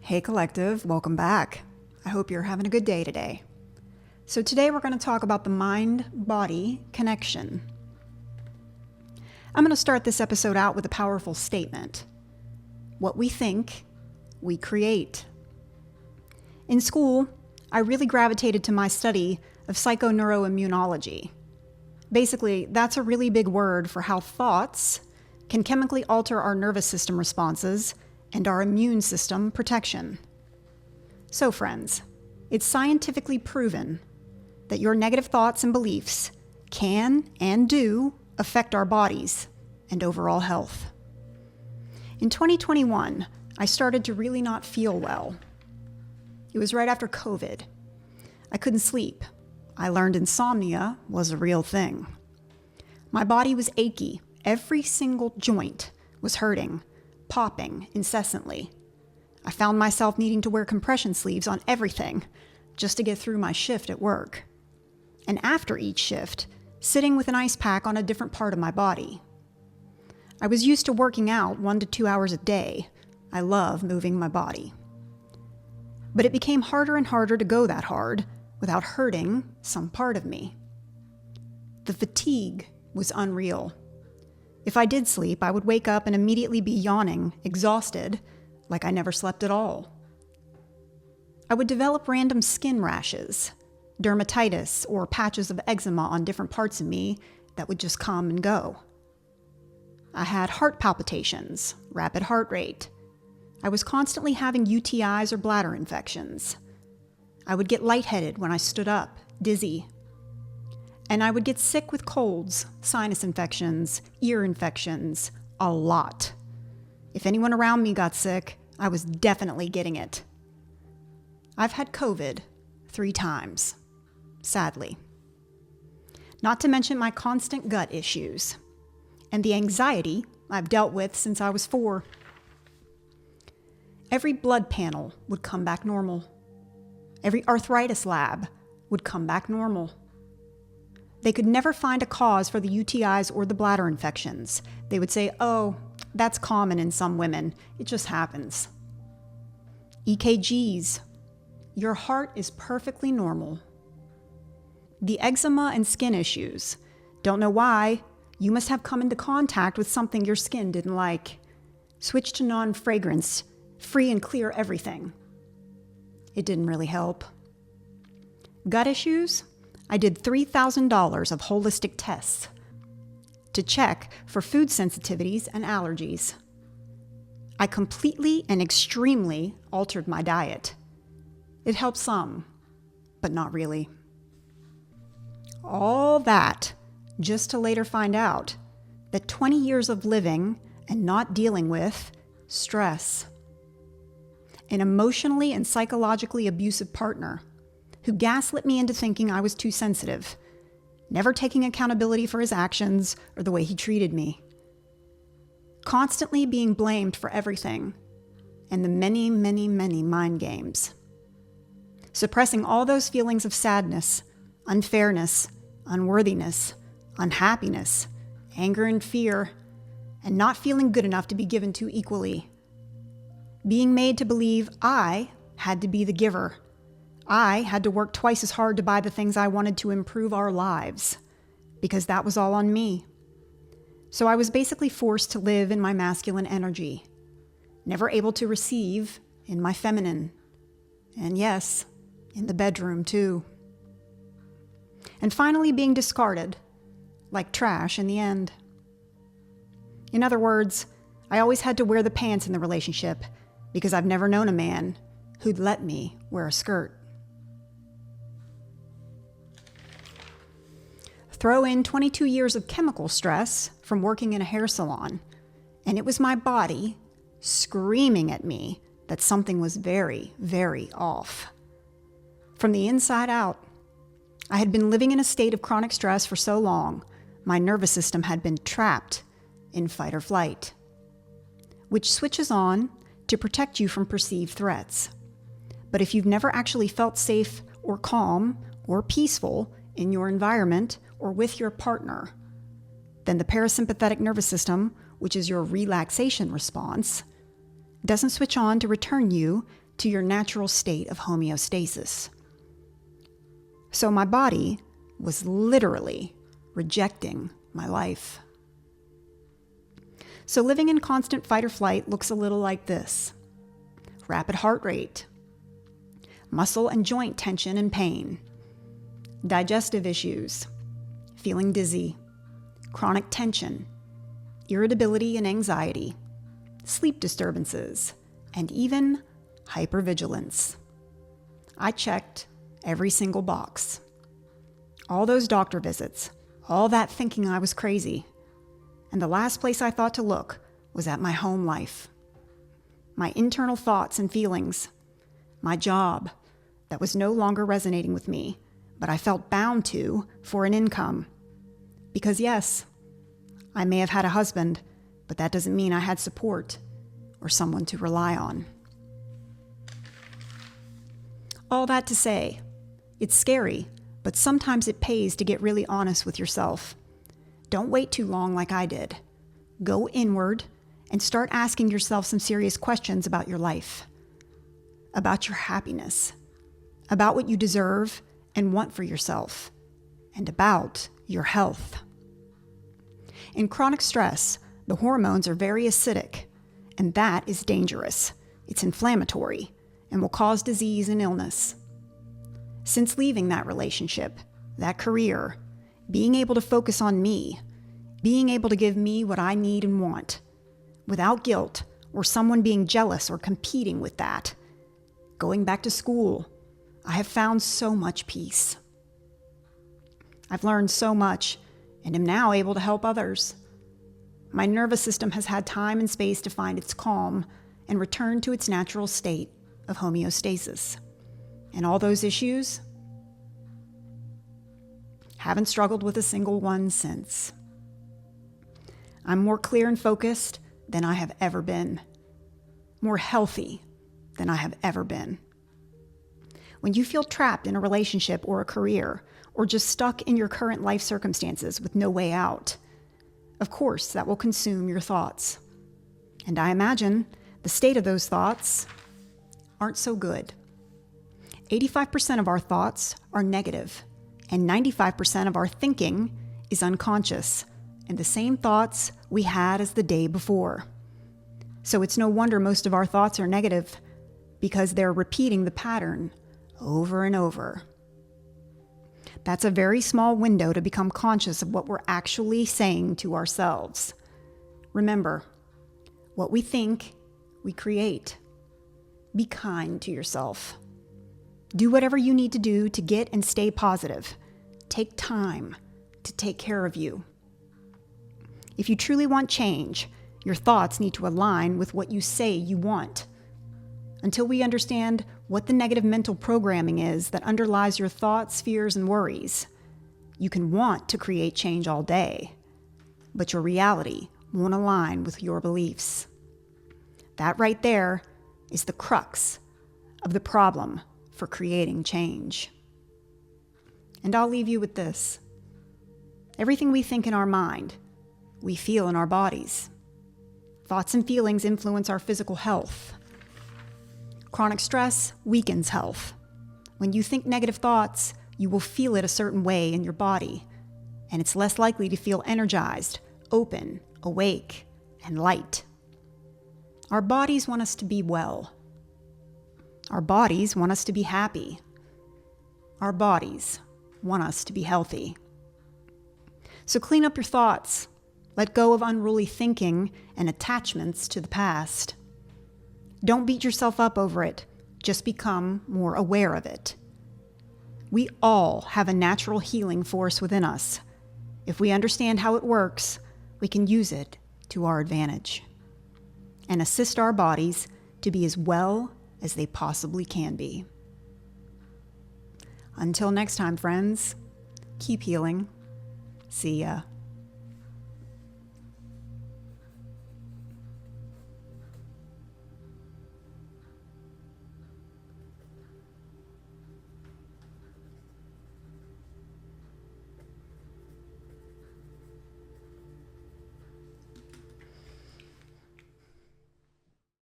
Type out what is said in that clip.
Hey Collective, welcome back. I hope you're having a good day today. So today we're going to talk about the mind-body connection. I'm going to start this episode out with a powerful statement. What we think, we create. In school, I really gravitated to my study of psychoneuroimmunology. Basically, that's a really big word for how thoughts can chemically alter our nervous system responses and our immune system protection. So friends, it's scientifically proven that your negative thoughts and beliefs can and do affect our bodies and overall health. In 2021, I started to really not feel well. It was right after COVID. I couldn't sleep. I learned insomnia was a real thing. My body was achy. Every single joint was hurting, popping incessantly. I found myself needing to wear compression sleeves on everything just to get through my shift at work. And after each shift, sitting with an ice pack on a different part of my body. I was used to working out 1 to 2 hours a day. I love moving my body. But it became harder and harder to go that hard without hurting some part of me. The fatigue was unreal. If I did sleep, I would wake up and immediately be yawning, exhausted, like I never slept at all. I would develop random skin rashes, dermatitis, or patches of eczema on different parts of me that would just come and go. I had heart palpitations, rapid heart rate. I was constantly having UTIs or bladder infections. I would get lightheaded when I stood up, dizzy. And I would get sick with colds, sinus infections, ear infections, a lot. If anyone around me got sick, I was definitely getting it. I've had COVID 3 times, sadly. Not to mention my constant gut issues and the anxiety I've dealt with since I was 4. Every blood panel would come back normal. Every arthritis lab would come back normal. They could never find a cause for the UTIs or the bladder infections. They would say, oh, that's common in some women. It just happens. EKGs. Your heart is perfectly normal. The eczema and skin issues. Don't know why. You must have come into contact with something your skin didn't like. Switch to non-fragrance. Free and clear everything. It didn't really help. Gut issues? I did $3,000 of holistic tests to check for food sensitivities and allergies. I completely and extremely altered my diet. It helped some, but not really. All that just to later find out that 20 years of living and not dealing with stress, an emotionally and psychologically abusive partner who gaslit me into thinking I was too sensitive, never taking accountability for his actions or the way he treated me. Constantly being blamed for everything, and the many, many, many mind games. Suppressing all those feelings of sadness, unfairness, unworthiness, unhappiness, anger and fear, and not feeling good enough to be given to equally. Being made to believe I had to be the giver. I had to work twice as hard to buy the things I wanted to improve our lives, because that was all on me. So I was basically forced to live in my masculine energy, never able to receive in my feminine. And yes, in the bedroom too. And finally being discarded, like trash in the end. In other words, I always had to wear the pants in the relationship because I've never known a man who'd let me wear a skirt. Throw in 22 years of chemical stress from working in a hair salon, and it was my body screaming at me that something was very, very off. From the inside out, I had been living in a state of chronic stress for so long, my nervous system had been trapped in fight or flight, which switches on to protect you from perceived threats. But if you've never actually felt safe or calm or peaceful in your environment or with your partner, then the parasympathetic nervous system, which is your relaxation response, doesn't switch on to return you to your natural state of homeostasis. So my body was literally rejecting my life. So living in constant fight or flight looks a little like this: rapid heart rate, muscle and joint tension and pain, digestive issues, feeling dizzy, chronic tension, irritability and anxiety, sleep disturbances, and even hypervigilance. I checked every single box. All those doctor visits, all that thinking I was crazy. And the last place I thought to look was at my home life. My internal thoughts and feelings. My job that was no longer resonating with me, but I felt bound to for an income. Because yes, I may have had a husband, but that doesn't mean I had support or someone to rely on. All that to say, it's scary, but sometimes it pays to get really honest with yourself. Don't wait too long like I did. Go inward and start asking yourself some serious questions about your life, about your happiness, about what you deserve and want for yourself, and about your health. In chronic stress, the hormones are very acidic, and that is dangerous. It's inflammatory and will cause disease and illness. Since leaving that relationship, that career, being able to focus on me, being able to give me what I need and want, without guilt or someone being jealous or competing with that, going back to school, I have found so much peace. I've learned so much and am now able to help others. My nervous system has had time and space to find its calm and return to its natural state of homeostasis. And all those issues, haven't struggled with a single one since. I'm more clear and focused than I have ever been. More healthy than I have ever been. When you feel trapped in a relationship or a career, or just stuck in your current life circumstances with no way out, of course that will consume your thoughts. And I imagine the state of those thoughts aren't so good. 85% of our thoughts are negative, and 95% of our thinking is unconscious, and the same thoughts we had as the day before. So it's no wonder most of our thoughts are negative, because they're repeating the pattern over and over. That's a very small window to become conscious of what we're actually saying to ourselves. Remember, what we think, we create. Be kind to yourself. Do whatever you need to do to get and stay positive. Take time to take care of you. If you truly want change, your thoughts need to align with what you say you want. Until we understand what the negative mental programming is that underlies your thoughts, fears, and worries, you can want to create change all day, but your reality won't align with your beliefs. That right there is the crux of the problem for creating change. And I'll leave you with this. Everything we think in our mind, we feel in our bodies. Thoughts and feelings influence our physical health. Chronic stress weakens health. When you think negative thoughts, you will feel it a certain way in your body, and it's less likely to feel energized, open, awake, and light. Our bodies want us to be well. Our bodies want us to be happy. Our bodies want us to be healthy. So clean up your thoughts. Let go of unruly thinking and attachments to the past. Don't beat yourself up over it. Just become more aware of it. We all have a natural healing force within us. If we understand how it works, we can use it to our advantage and assist our bodies to be as well as they possibly can be. Until next time, friends, keep healing. See ya.